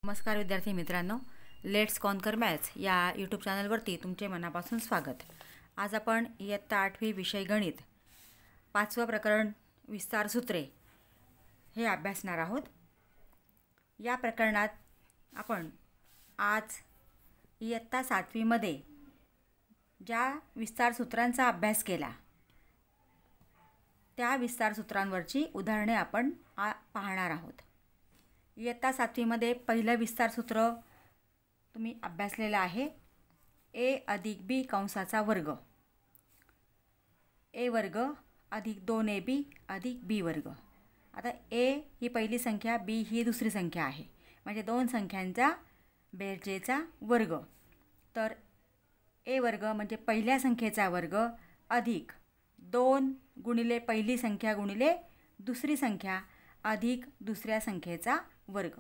नमस्कार विद्यार्थी मित्रांनो, लेट्स कॉन्कर मॅथ्स या यूट्यूब चॅनलवरती तुमचे मनापासून स्वागत। आज आपण इयत्ता 8वी विषय गणित 5वं प्रकरण विस्तार सूत्रे हे अभ्यासणार आहोत। या प्रकरणात आपण आज इयत्ता 7वी मध्ये ज्या विस्तार सूत्रांचा अभ्यास केला त्या विस्तार सूत्रांवरची उदाहरणे आपण पाहणार आहोत। इयत्ता 7वी मध्ये पहिलं विस्तार सूत्र तुम्ही अभ्यासलेलं आहे, a + b कंसाचा वर्ग, a वर्ग अधिक 2ab अधिक b वर्ग। आता a ही पहिली संख्या, b ही दुसरी संख्या आहे, म्हणजे दोन संख्यांचा बेरजेचा वर्ग। तर a वर्ग म्हणजे पहिल्या संख्येचा वर्ग अधिक 2 गुणिले पहिली संख्या गुणिले दुसरी संख्या अधिक दुसऱ्या संख्येचा वर्ग।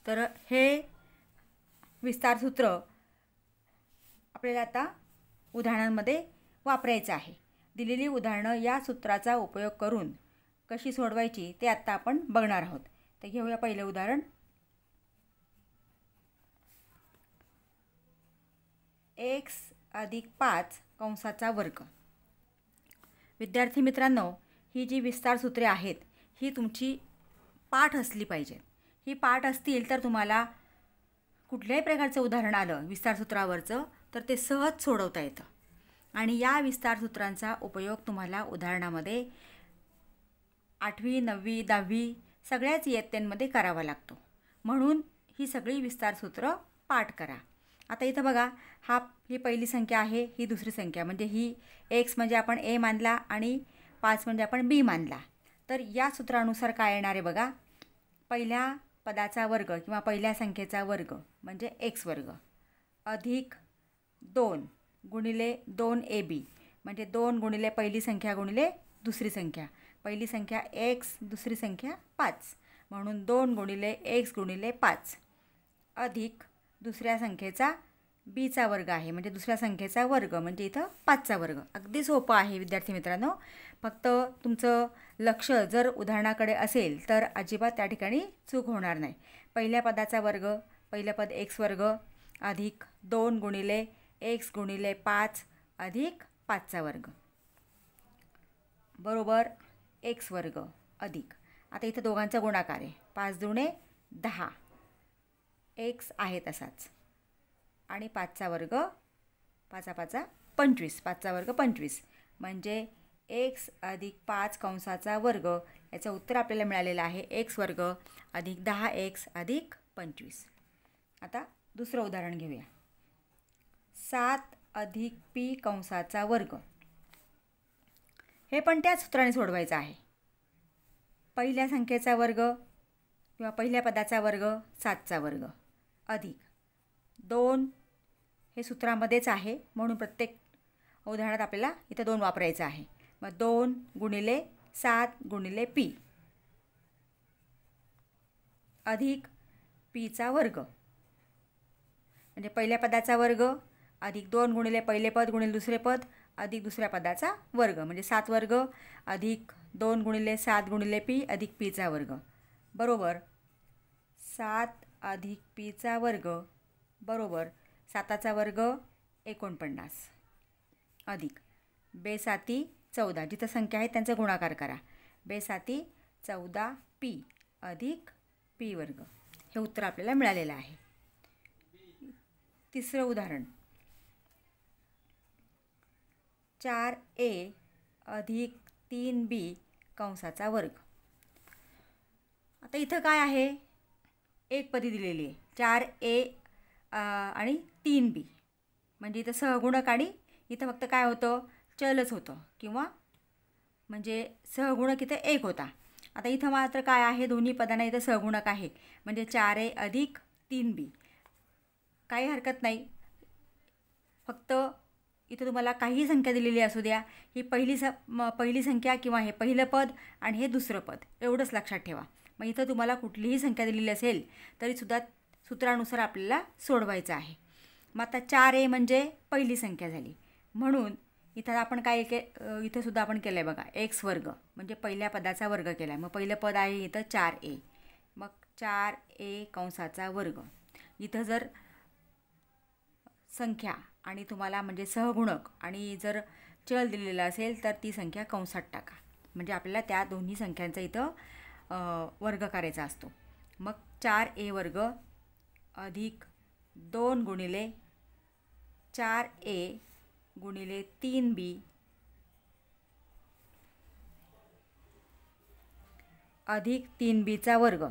तर हे विस्तार सूत्र आपल्याला आता उदाहरणांमध्ये वापरायचं आहे। दिलेली उदाहरणं या सूत्राचा उपयोग करून कशी सोडवायची ते आता आपण बघणार आहोत। तर घेऊया पहिलं उदाहरण। x अधिक 5 कंसाचा वर्ग। विद्यार्थी मित्रांनो, ही जी विस्तार सूत्रे आहेत ही तुमची पाठ असली पाहिजे। ही पाठ असतील तर तुम्हाला कुठल्याही प्रकारचं उदाहरण आलं विस्तार सूत्रावरचं तर ते सहज सोडवता येतं। आणि या विस्तार सूत्रांचा उपयोग तुम्हाला उदाहरणामध्ये 8वी 9वी 10वी सगळ्याच इयत्तेमध्ये करावा लागतो। म्हणून ही सगळी विस्तार सूत्र पाठ करा। आता इथं बघा, ही पहिली संख्या आहे, ही दुसरी संख्या, म्हणजे ही x म्हणजे आपण a मानला आणि 5 म्हणजे आपण b मानला। तर या सूत्रानुसार काय येणार आहे बघा, पहिल्या पदाचा वर्ग किंवा पहिल्या संख्येचा वर्ग म्हणजे x वर्ग अधिक 2 गुणिले 2ab म्हणजे 2 गुणिले पहिली संख्या गुणिले दुसरी संख्या, पहिली संख्या x दुसरी संख्या 5 म्हणून 2 गुणिले x गुणिले 5 अधिक दुसऱ्या संख्येचा b चा वर्ग आहे, म्हणजे दुसऱ्या संख्येचा वर्ग म्हणजे इथं 5 चा वर्ग। अगदी सोपं आहे विद्यार्थी मित्रांनो, फक्त तुमचं लक्ष जर उदाहरणाकडे असेल तर अजिबात त्या ठिकाणी चूक होणार नाही। पहिल्या पदाचा वर्ग, पहिलं पद x वर्ग अधिक 2 गुणिले x गुणिले 5 अधिक 5 चा वर्ग बरोबर x वर्ग अधिक, आता इथं दोघांचा गुणाकार आहे, 5 दुणे 10, x आहे तसाच आणि 5 चा वर्ग 5 5 25, 5 चा वर्ग 25 म्हणजे x अधिक 5 कंसाचा वर्ग। याचं उत्तर आपल्याला मिळालेलं आहे x वर्ग अधिक 10x अधिक 25। आता दुसरं उदाहरण घेऊया, 7 अधिक p कंसाचा वर्ग। हे पण त्याच सूत्राने सोडवायचं आहे। पहिल्या संख्येचा वर्ग किंवा पहिल्या पदाचा वर्ग 7 चा वर्ग अधिक 2, हे सूत्रामध्येच आहे म्हणून प्रत्येक उदाहरणात आपल्याला इथं 2 वापरायचं आहे। मग 2 गुणिले 7 गुणिले p अधिक p चा वर्ग म्हणजे पहिल्या पदाचा वर्ग अधिक 2 गुणिले पहिले पद गुणिले दुसरे पद अधिक दुसऱ्या पदाचा वर्ग म्हणजे 7 वर्ग अधिक 2 गुणिले 7 गुणिले p अधिक p चा वर्ग बरोबर 7 अधिक p चा वर्ग बरोबर 7 चा वर्ग 49 अधिक बेसाती 14, जिथं संख्या आहे त्यांचा गुणाकार करा, बेसाती 14p अधिक p वर्ग। हे उत्तर आपल्याला मिळालेलं आहे। तिसरं उदाहरण, 4a अधिक 3b कंसाचा वर्ग। आता इथं काय आहे, एक पदी दिलेली आहे 4a आणि 3b म्हणजे इथं सहगुणक आणि इथं फक्त काय होतं, चलच होतं किंवा म्हणजे सहगुणक इथं 1 होता। आता इथं मात्र काय आहे, दोन्ही पदांना इथं सहगुणक आहे म्हणजे 4a अधिक 3b, काही हरकत नाही। फक्त इथं तुम्हाला काही संख्या दिलेली असू द्या, ही पहिली संख्या किंवा हे पहिलं पद आणि हे दुसरं पद एवढंच लक्षात ठेवा। मग इथं तुम्हाला कुठलीही संख्या दिलेली असेल तरीसुद्धा सूत्रानुसार आपल्याला सोडवायचं आहे। मग आता 4a म्हणजे पहिली संख्या झाली म्हणून इथं आपण काय इथं सुद्धा आपण केलं आहे बघा, x वर्ग म्हणजे पहिल्या पदाचा वर्ग केला आहे। मग पहिलं पद आहे इथं 4a, मग 4a कंसाचा वर्ग. इथं जर संख्या आणि तुम्हाला म्हणजे सहगुणक आणि जर चल दिलेला असेल तर ती संख्या कंसात टाका. म्हणजे आपल्याला त्या दोन्ही संख्यांचा इथं वर्ग करायचा असतो. मग 4a वर्ग अधिक 2 गुणिले 4a गुणिले 3b अधिक 3bचा वर्ग.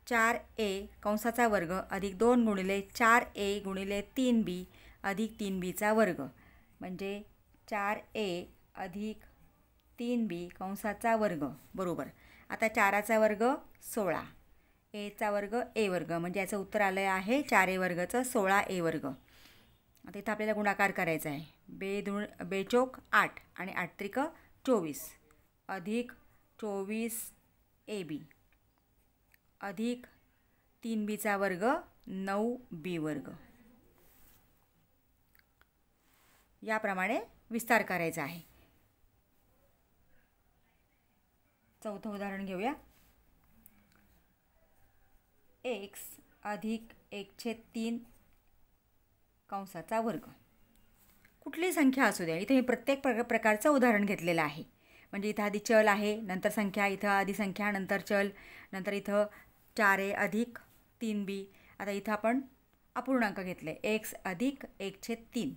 4a कंसाचा वर्ग अधिक 2 गुणिले 4a गुणिले 3b अधिक 3bचा वर्ग. म्हणजे 4a अधिक 3b कंसाचा वर्ग बरोबर. आता 4चा वर्ग 16, एचा वर्ग a वर्ग. म्हणजे याचं उत्तर आलं आहे 4a वर्गचं 16a वर्ग. आता इथं आपल्याला गुणाकार करायचा आहे. बेचोक 8 आणि 8 त्रिक 24 अधिक 24ab अधिक 3bचा वर्ग 9b वर्ग. याप्रमाणे विस्तार करायचा आहे. चौथं उदाहरण घेऊया. x अधिक 1/3 कंसाचा वर्ग. कुठलीही संख्या असू द्या. इथे मी प्रत्येक प्रकारचं उदाहरण घेतलेलं आहे. म्हणजे इथं आधी चल आहे, नंतर संख्या, इथं आधी संख्या नंतर चल, नंतर इथं 4a अधिक 3b. आता इथं आपण अपूर्णांक घेतले x अधिक 1/3.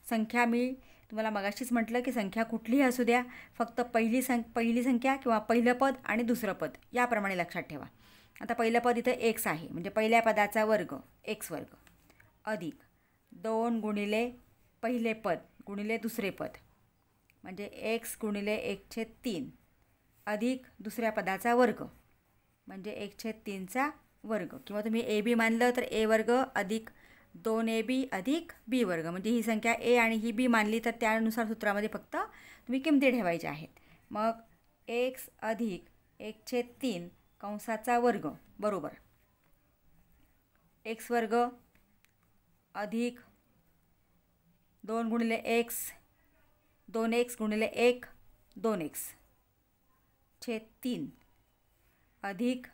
संख्या मी तुम्हाला मगाशीच म्हटलं की संख्या कुठलीही असू द्या, फक्त पहिली संख्या किंवा पहिलं पद आणि दुसरं पद याप्रमाणे लक्षात ठेवा. आता पहिलं पद इथं x आहे म्हणजे पहिल्या पदाचा वर्ग x वर्ग अधिक 2 गुणिले पहिले पद गुणिले दुसरे पद म्हणजे x गुणिले 1/3 अधिक दुसऱ्या पदाचा वर्ग म्हणजे 1/3चा वर्ग. किंवा तुम्ही ab मानलं तर a वर्ग अधिक 2ab अधिक b वर्ग. म्हणजे ही संख्या a आणि ही b मानली तर त्यानुसार सूत्रामध्ये फक्त तुम्ही किमती ठेवायच्या आहेत. मग x अधिक 1/3 कंसाचा वर्ग बरोबर x वर्ग अधिक 2 गुणिले x 2x गुणिले 1 2x छेद 3 अधिक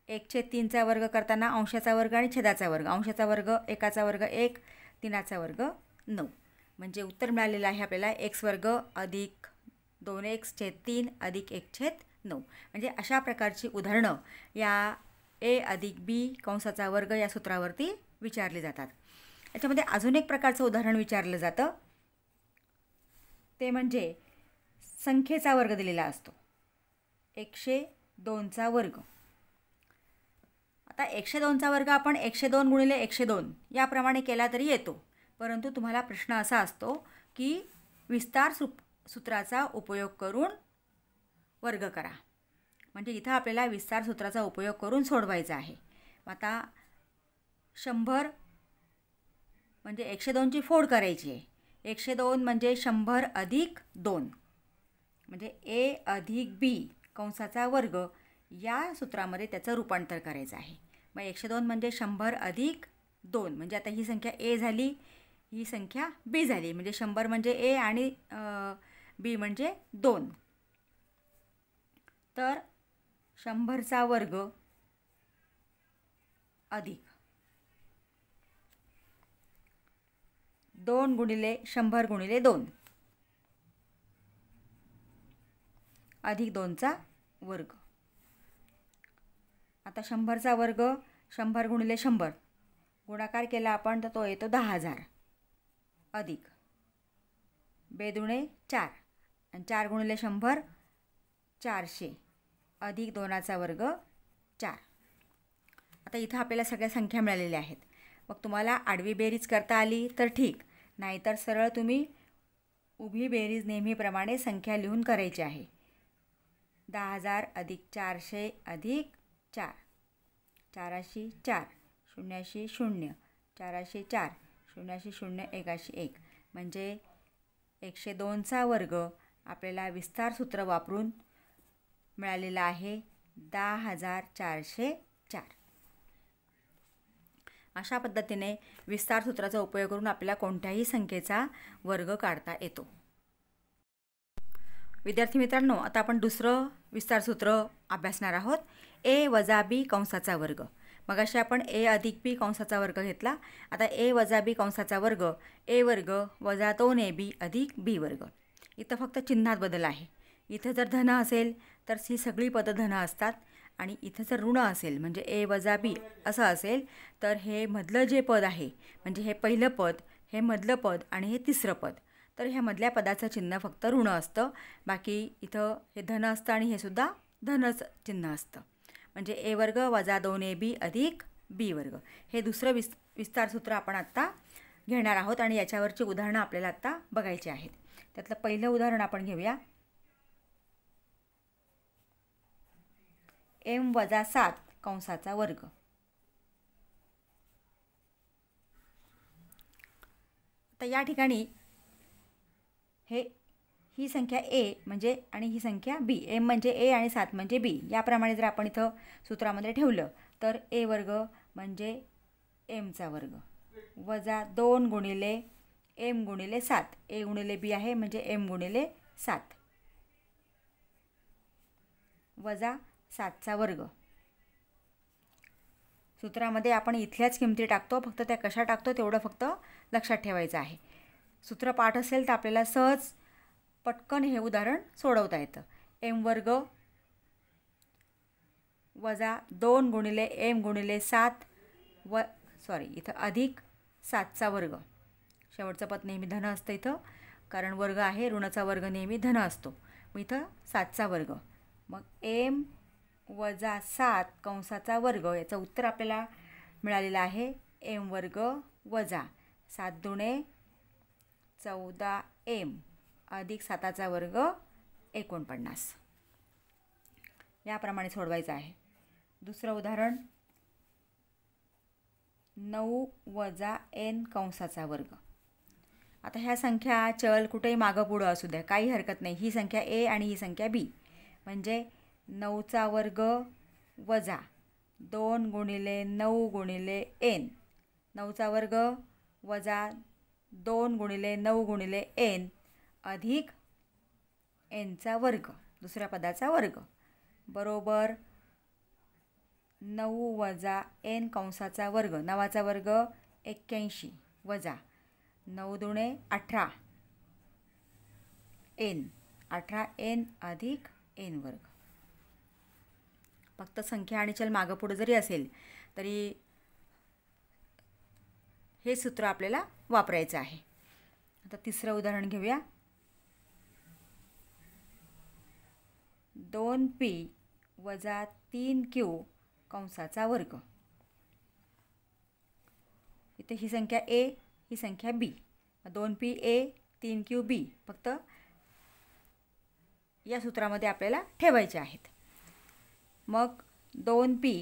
1/3चा वर्ग करताना अंशाचा वर्ग आणि छेदाचा वर्ग. अंशाचा वर्ग 1चा वर्ग 1 3चा वर्ग 9. म्हणजे उत्तर मिळालेलं आहे आपल्याला x वर्ग अधिक 2x छेद 3 अधिक 1/9. म्हणजे अशा प्रकारची उदाहरणं या a अधिक b कंसाचा वर्ग या सूत्रावरती विचारली जातात. याच्यामध्ये अजून एक प्रकारचं उदाहरण विचारलं जातं. ते म्हणजे संख्येचा वर्ग दिलेला असतो 102चा वर्ग. आता 102चा वर्ग आपण 102 गुणिले 102 याप्रमाणे केला तरी येतो. परंतु तुम्हाला प्रश्न असा असतो की विस्तार सूत्राचा उपयोग करून वर्ग करा. म्हणजे इथं आपल्याला विस्तार सूत्राचा उपयोग करून सोडवायचा आहे. आता 100 म्हणजे 102ची फोड करायची आहे. 102 म्हणजे 100 अधिक 2 म्हणजे a अधिक b कंसाचा वर्ग या सूत्रामध्ये त्याचं रूपांतर करायचं आहे. मग 102 म्हणजे 100 अधिक 2 म्हणजे आता ही संख्या a झाली, ही संख्या b झाली. म्हणजे 100 म्हणजे a आणि b म्हणजे 2. तर 100चा वर्ग अधिक 2 गुणिले 100 गुणिले 2 अधिक 2चा वर्ग. आता 100चा वर्ग 100 गुणिले 100 गुणाकार केला आपण तर तो येतो 10,000 अधिक 2 दुणे 4 आणि 4 गुणिले 100 400 अधिक 2चा वर्ग 4. आता इथं आपल्याला सगळ्या संख्या मिळालेल्या आहेत. मग तुम्हाला आडवी बेरीज करता आली तर ठीक, नाहीतर सरळ तुम्ही उभी बेरीज नेहमीप्रमाणे संख्या लिहून करायची आहे. 10,000 अधिक 400 अधिक 4 4 4 0 0 4 4 0 0 1 1 म्हणजे 102चा वर्ग आपल्याला विस्तार सूत्र वापरून मिळालेला आहे 10,404. अशा पद्धतीने विस्तार सूत्राचा उपयोग करून आपल्याला कोणत्याही संख्येचा वर्ग काढता येतो. विद्यार्थी मित्रांनो, आता आपण दुसरं विस्तार सूत्र अभ्यासणार आहोत. ए वजा बी कंसाचा वर्ग. मगाशी आपण ए अधिक बी कंसाचा वर्ग घेतला. आता ए वजा बी कंसाचा वर्ग, ए वर्ग वजा 2ab अधिक बी वर्ग. इथं फक्त चिन्हात बदल आहे. इथं जर धन असेल तर ही सगळी पदं धन असतात आणि इथं जर ऋण असेल म्हणजे ए वजा बी असं असेल तर हे मधलं जे पद आहे म्हणजे हे पहिलं पद, हे मधलं पद आणि हे तिसरं पद, तर ह्या मधल्या पदाचं चिन्ह फक्त ऋण असतं. बाकी इथं हे धन असतं आणि हे सुद्धा धनच चिन्ह असतं. म्हणजे ए वर्ग वजा 2ab अधिक बी वर्ग. हे दुसरं विस्तार सूत्र आपण आत्ता घेणार आहोत आणि याच्यावरची उदाहरणं आपल्याला आत्ता बघायची आहेत. त्यातलं पहिलं उदाहरण आपण घेऊया. m वजा 7 कंसाचा वर्ग. आता या ठिकाणी ही संख्या ए म्हणजे आणि ही संख्या बी. एम म्हणजे ए आणि 7 म्हणजे बी. याप्रमाणे जर आपण इथं सूत्रामध्ये ठेवलं तर ए वर्ग म्हणजे एमचा वर्ग वजा 2 गुणिले एम गुणिले 7. ए गुणिले बी आहे म्हणजे एम गुणिले 7 वजा 7चा वर्ग. सूत्रामध्ये आपण इथल्याच किमती टाकतो, फक्त त्या कशा टाकतो तेवढं फक्त लक्षात ठेवायचं आहे. सूत्र पाठ असेल तर आपल्याला सहज पटकन हे उदाहरण सोडवता येतं. एम वर्ग वजा 2 गुणिले एम गुणिले 7 इथं अधिक 7चा वर्ग. शेवटचं पद नेहमी धन असतं इथं, कारण वर्ग आहे, ऋणाचा वर्ग नेहमी धन असतो. मग इथं 7चा वर्ग. मग एम वजा 7 कंसाचा वर्ग याचं उत्तर आपल्याला मिळालेलं आहे. एम वर्ग वजा 7 दुणे 14 एम अधिक 7चा वर्ग 49. याप्रमाणे सोडवायचं आहे. दुसरं उदाहरण 9 वजा एन कंसाचा वर्ग. आता ह्या संख्या चल कुठेही मागं पुढं असू द्या, काही हरकत नाही. ही संख्या ए आणि ही संख्या बी म्हणजे 9चा वर्ग वजा 2 गुणिले 9 गुणिले एन. 9चा वर्ग वजा 2 गुणिले 9 गुणिले एन अधिक एनचा वर्ग, दुसऱ्या पदाचा वर्ग बरोबर 9 वजा एन कंसाचा वर्ग. 9चा वर्ग 81 वजा 9 दुणे 18 एन, 18 एन अधिक एन वर्ग. फक्त संख्या आणि चल मागं पुढं जरी असेल तरी हे सूत्र आपल्याला वापरायचं आहे. आता तिसरं उदाहरण घेऊया. 2p वजा 3q कंसाचा वर्ग. इथे ही संख्या ए, ही संख्या बी. 2p ए 3q बी फक्त या सूत्रामध्ये आपल्याला ठेवायचे आहेत. मग 2p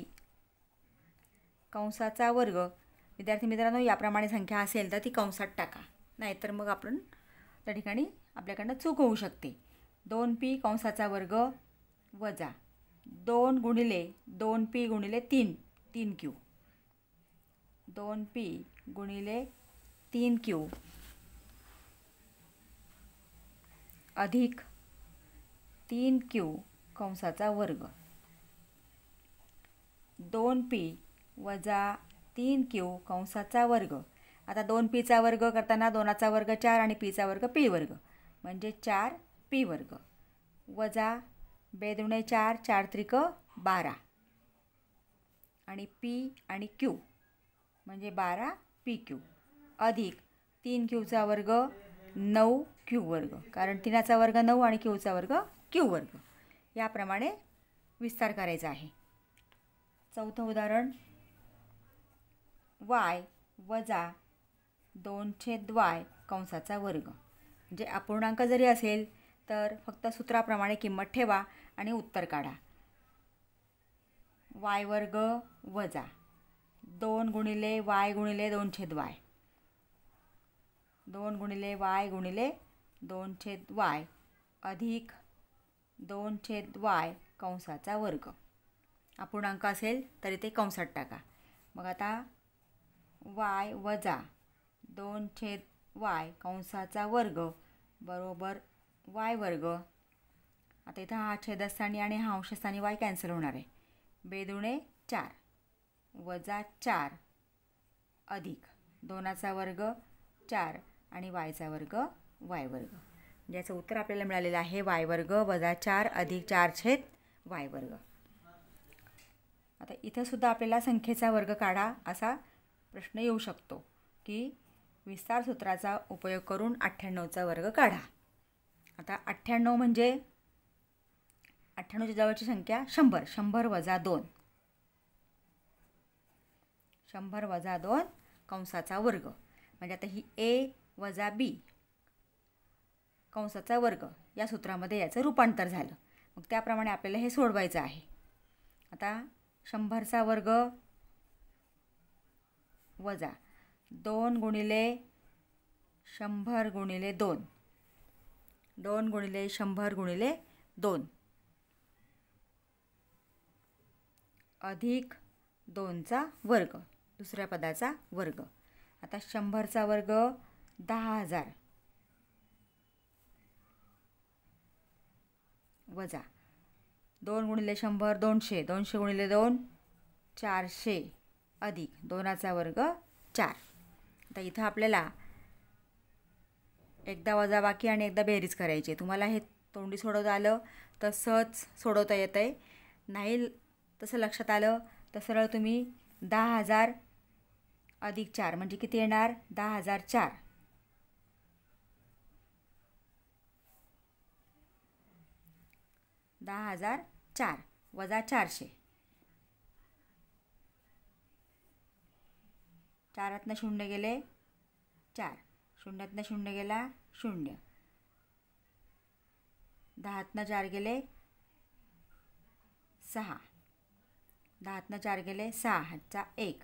कंसाचा वर्ग. विद्यार्थी मित्रांनो, याप्रमाणे संख्या असेल तर ती कंसात टाका, नाहीतर मग आपण त्या ठिकाणी आपल्याकडनं चूक होऊ शकते. 2p कंसाचा वर्ग वजा 2 गुणिले 2p गुणिले 3q 2p गुणिले 3q अधिक 3q कंसाचा वर्ग. 2p वजा 3q कंसाचा वर्ग. आता 2pचा वर्ग करताना 2चा वर्ग 4 आणि pचा वर्ग p वर्ग म्हणजे 4p वर्ग वजा 2 दुणे 4, 4 त्रिक 12 आणि p आणि q म्हणजे 12pq अधिक 3qचा वर्ग 9q वर्ग, कारण 3चा वर्ग 9 आणि qचा वर्ग q वर्ग. याप्रमाणे विस्तार करायचा आहे. चौथं उदाहरण y वजा 2/y कंसाचा वर्ग. म्हणजे अपूर्णांक जरी असेल तर फक्त सूत्राप्रमाणे किंमत ठेवा आणि उत्तर काढा. y वर्ग वजा 2 गुणिले y गुणिले 2/y 2 गुणिले y गुणिले 2/y अधिक 2/y कंसाचा वर्ग. अपूर्णांक असेल तरी ते कंसात टाका. मग आता y वजा 2/y कंसाचा वर्ग बरोबर y वर्ग आता इथं हा छेदस्थानी आणि हा अंशस्थानी y कॅन्सल होणार आहे. बेदुणे 4 वजा 4 अधिक 2चा वर्ग 4 आणि yचा वर्ग y वर्ग. याचं उत्तर आपल्याला मिळालेलं आहे y वर्ग वजा 4 अधिक 4/y वर्ग. आता इथं सुद्धा आपल्याला संख्येचा वर्ग काढा असा प्रश्न येऊ शकतो की विस्तार सूत्राचा उपयोग करून 98चा वर्ग काढा. आता 98 म्हणजे 98च्या जवळची संख्या 100. 100 वजा 2 100 वजा 2 कंसाचा वर्ग. म्हणजे आता ही a वजा b कंसाचा वर्ग या सूत्रामध्ये याचं रूपांतर झालं. मग त्याप्रमाणे आपल्याला हे सोडवायचं आहे. आता 100चा वर्ग वजा 2 गुणिले 100 गुणिले 2 2 गुणिले 100 गुणिले 2 अधिक 2चा वर्ग दुसऱ्या पदाचा वर्ग. आता 100चा वर्ग 10,000 वजा 2 गुणिले 100 200 200 गुणिले 2 400 अधिक 2चा वर्ग 4. आता इथं आपल्याला एकदा वजाबाकी आणि एकदा बेरीज करायची. तुम्हाला हे तोंडी सोडवता आलं तर सहज सोडवता येतं आहे. नाही तसं लक्षात आलं तर सरळ तुम्ही 10,000 अधिक 4 म्हणजे किती येणार 10,004 10,004 वजा 400 4तनं 0 गेले 4 0तनं 0 गेला 0 10तनं 4 गेले 6 10तनं 4 गेले 6 हातचा 1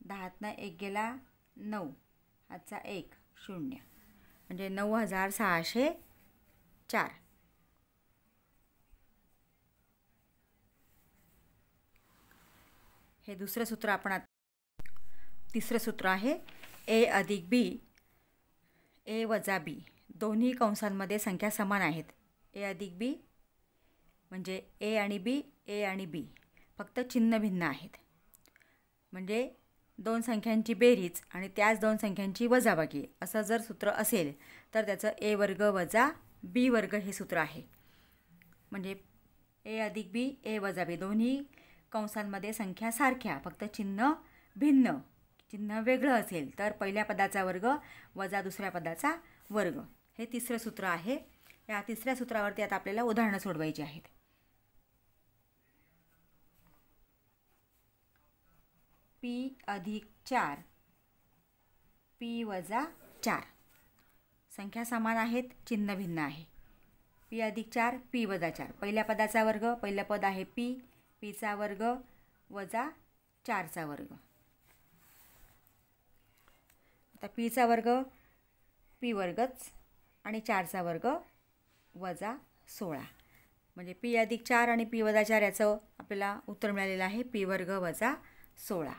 10तनं 1 गेला 9 हातचा 1 0 म्हणजे 9,604. हे दुसरं सूत्र आपण तिसरं सूत्र आहे a अधिक b a वजा b दोन्ही कंसांमध्ये संख्या समान आहेत. a अधिक b म्हणजे a आणि b a आणि b फक्त चिन्ह भिन्न आहेत. म्हणजे दोन संख्यांची बेरीज आणि त्याच दोन संख्यांची वजाबाकी असं जर सूत्र असेल तर त्याचं a वर्ग वजा b वर्ग हे सूत्र आहे. म्हणजे a अधिक b a वजा b दोन्ही कंसांमध्ये संख्या सारख्या फक्त चिन्ह भिन्न चिन्ह वेगळं असेल तर पहिल्या पदाचा वर्ग वजा दुसऱ्या पदाचा वर्ग हे तिसरं सूत्र आहे. या तिसऱ्या सूत्रावरती आता आपल्याला उदाहरणं सोडवायची आहेत. p अधिक 4 p वजा 4 संख्या समान आहेत चिन्ह भिन्न आहे. p अधिक 4 p वजा 4 पहिल्या पदाचा वर्ग पहिलं पद आहे p pचा वर्ग वजा 4चा वर्ग. आता pचा वर्ग p वर्गच आणि 4चा वर्ग वजा 16 म्हणजे p अधिक 4 आणि p वजा 4 याचं आपल्याला उत्तर मिळालेलं आहे p वर्ग वजा 16.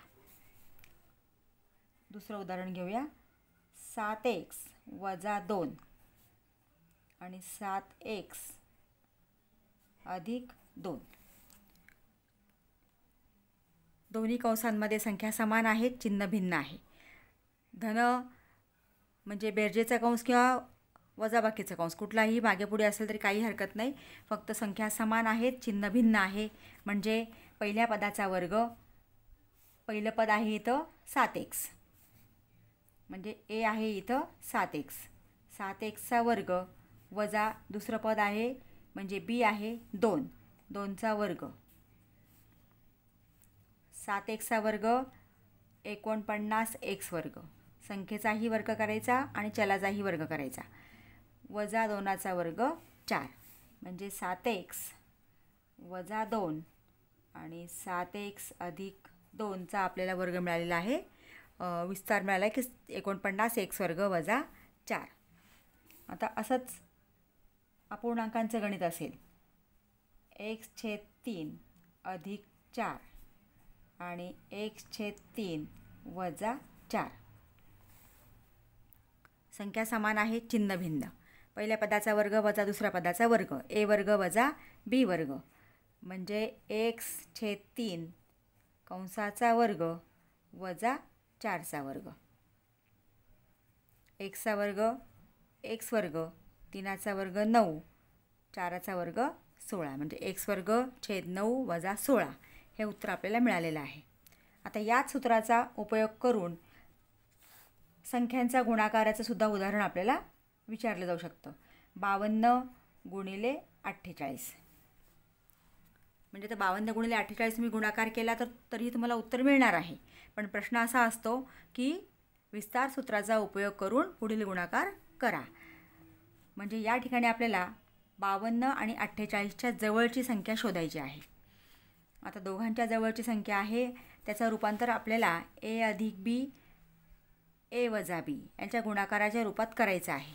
दुसरं उदाहरण घेऊया. 7x वजा 2 आणि 7x अधिक 2 दोन्ही कंसांमध्ये संख्या समान आहेत चिन्ह भिन्न आहे. धन म्हणजे बेरजेचा कंस किंवा वजाबाकीचा कंस कुठलाही मागे पुढे असेल तरी काही हरकत नाही. फक्त संख्या समान आहेत चिन्ह भिन्न आहे. म्हणजे पहिल्या पदाचा वर्ग पहिलं पद आहे इथं 7x म्हणजे a आहे इथं 7x 7xचा वर्ग वजा दुसरं पद आहे म्हणजे b आहे 2 2चा वर्ग 7xचा वर्ग 49x वर्ग संख्येचाही वर्ग करायचा आणि चलाचाही वर्ग करायचा वजा 2चा वर्ग 4 म्हणजे 7x वजा 2 आणि 7x अधिक 2चा आपल्याला वर्ग मिळालेला आहे. विस्तार मिळाला की 49x वर्ग वजा 4. आता असंच अपूर्णांकांचं गणित असेल x/3 अधिक 4 आणि x/3 वजा 4 संख्या समान आहेत चिन्ह भिन्न पहिल्या पदाचा वर्ग वजा दुसऱ्या पदाचा वर्ग, ए वर्ग वजा बी वर्ग म्हणजे x/3 कंसाचा वर्ग वजा 4चा वर्ग. एक्सचा वर्ग एक्स वर्ग, 3चा वर्ग 9, 4चा वर्ग 16 म्हणजे x²/9 वजा 16 हे उत्तर आपल्याला मिळालेलं आहे. आता याच सूत्राचा उपयोग करून संख्यांचा गुणाकाराचं सुद्धा उदाहरण आपल्याला विचारलं जाऊ शकतं. 52 गुणिले 48 म्हणजे तर 52 गुणिले 48 तुम्ही गुणाकार केला तर तरीही तुम्हाला उत्तर मिळणार आहे. पण प्रश्न असा असतो की विस्तार सूत्राचा उपयोग करून पुढील गुणाकार करा. म्हणजे या ठिकाणी आपल्याला 52 आणि 48च्या जवळची संख्या शोधायची आहे. आता दोघांच्या जवळची संख्या आहे त्याचं रूपांतर आपल्याला a अधिक b, a वजा b यांच्या गुणाकाराच्या रूपात करायचं आहे.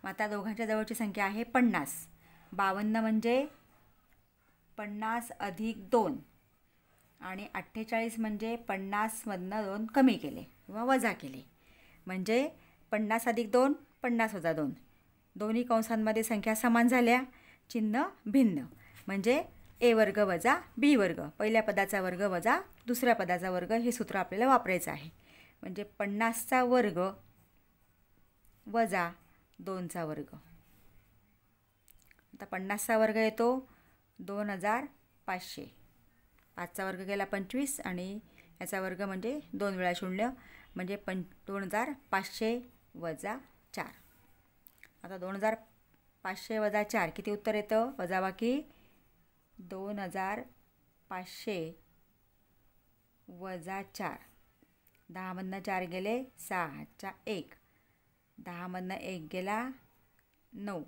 मग आता दोघांच्या जवळची संख्या आहे 50. 52 म्हणजे 50 अधिक 2 आणि 48 म्हणजे 50मधनं 2 कमी केले किंवा वजा केले म्हणजे 50 अधिक 2 50 वजा 2. दोन्ही कंसांमध्ये संख्या समान झाल्या, चिन्ह भिन्न म्हणजे ए वर्ग वजा बी वर्ग, पहिल्या पदाचा वर्ग वजा दुसऱ्या पदाचा वर्ग हे सूत्र आपल्याला वापरायचं आहे. म्हणजे 50चा वर्ग वजा 2चा वर्ग. आता 50चा वर्ग येतो 2500, 5चा वर्ग गेला 25 आणि याचा वर्ग म्हणजे 2 वेळा 0 म्हणजे 2500 वजा 4. आता 2500 वजा 4 किती उत्तर येतं? वजाबाकी 2500 वजा 4. 10मधनं 4 गेले 6, 1. 10मधनं 1 गेला 9,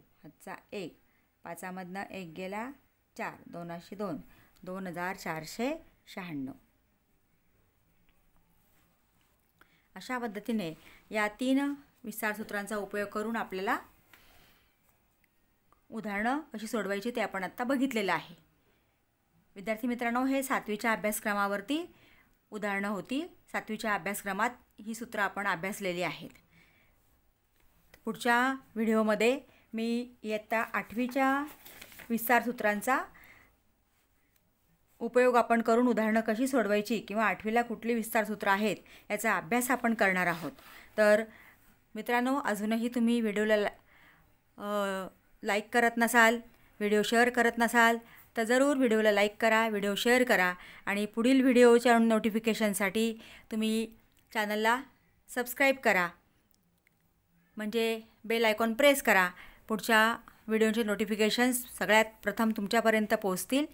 1. 5मधनं 1 गेला 4, 2 2, 2496. अशा पद्धतीने या 3 विस्तार सूत्रांचा उपयोग करून आपल्याला उदाहरणं कशी सोडवायची ते आपण आत्ता बघितलेलं आहे. विद्यार्थी मित्रांनो, हे 7वीच्या अभ्यासक्रमावरती उदाहरणं होती. 7वीच्या अभ्यासक्रमात ही सूत्र आपण अभ्यासलेली आहेत. पुढच्या व्हिडिओमध्ये मी इयत्ता 8वीच्या विस्तार सूत्रांचा उपयोग आपण करून उदाहरणं कशी सोडवायची किंवा 8वीला कुठली विस्तार सूत्र आहेत याचा अभ्यास आपण करणार आहोत. तर मित्रांनो, अजूनही तुम्ही व्हिडिओला लाईक करत नसाल, व्हिडिओ शेअर करत नसाल तर जरूर व्हिडिओला लाईक करा, व्हिडिओ शेअर करा आणि पुढील व्हिडिओच्या नोटिफिकेशनसाठी तुम्ही चॅनलला सबस्क्राईब करा. म्हणजे बेल आयकॉन प्रेस करा. पुढच्या व्हिडिओचे नोटिफिकेशन्स सगळ्यात प्रथम तुमच्यापर्यंत पोहोचतील.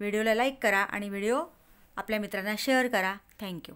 व्हिडिओला लाईक करा आणि व्हिडिओ आपल्या मित्रांना शेअर करा. थँक्यू.